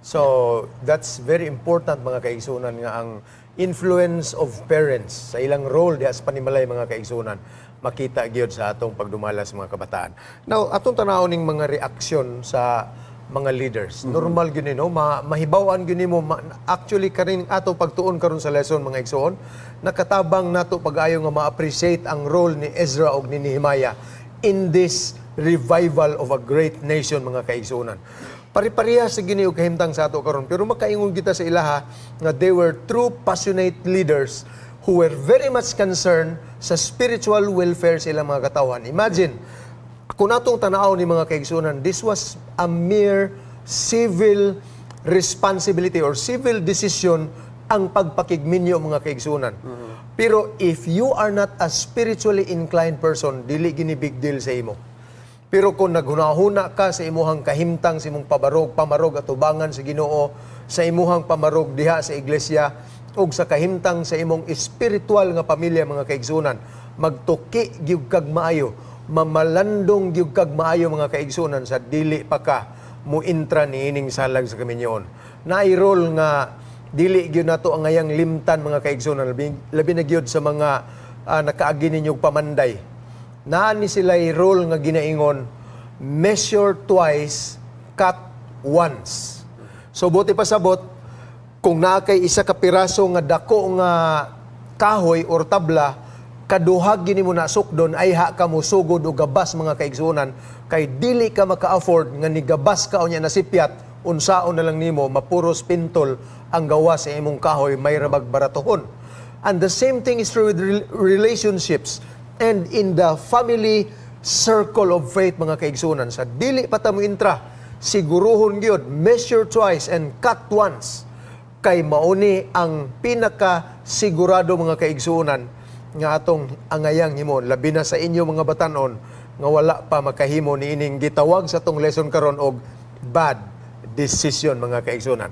So, that's very important mga kaigsunan nga ang influence of parents sa ilang role diha sa panimalay mga kaigsunan makita gyud sa atong pagdumala sa mga kabataan. Now, atong tanawon ning mga reaksyon sa mga leaders. Normal gyud ni no, mahibaw-an gyud nimo actually kaning ato pagtuon karon sa lesson mga igsoon, nakatabang nato pag-ayo nga ma-appreciate ang role ni Ezra ug ni Nehemiah in this revival of a great nation mga kaigsunan. Pari-pareha sa gini og kahimtang sa ato karon pero makaingon kita sa ilaha nga they were true passionate leaders who were very much concerned sa spiritual welfare sa ilang mga katawhan. Imagine kung atong tanaw ni mga kaigsunan, this was a mere civil responsibility or civil decision ang pagpakigminyo mga kaigsunan. Pero if you are not a spiritually inclined person, dili gini big deal sa imo. Pero kung naghunahuna ka sa imuhang kahimtang, sa imong pamarog at tubangan sa Ginoo, sa imuhang pamarog diha sa iglesia, o sa kahimtang sa imong espiritual nga pamilya mga kaigsunan, magtuki gyud kag maayo, mamalandong gyud kag maayo mga kaigsunan sa dili pa ka muintra niining salag sa kaminyoon. Naay role nga dili gyud nato ang ngayang limtan mga kaigsunan, labi na gyud sa mga nakaagi ninyong pamanday. Naani sila'y role nga ginaingon, measure twice, cut once. So buti pasabot, kung nakay isa ka piraso nga dako nga kahoy or tabla, kaduhag gini mo na sukdon ay ha ka mo sugod o gabas mga kaigsunan, kay dili ka maka-afford nga ni gabas ka o niya nasipyat, unsaon na lang nimo, mapuros pintol ang gawa sa imong kahoy, may rabag baratohon. And the same thing is true with relationships. And in the family circle of faith mga kaigsunan, sa dili pa ta mo intra, siguruhon gyud, measure twice and cut once, kay mauni ang pinaka sigurado mga kaigsunan nga atong angayang himo, labi na sa inyo mga batanon nga wala pa makahimo ni ining gitawag sa tong lesson karon og bad decision mga kaigsunan.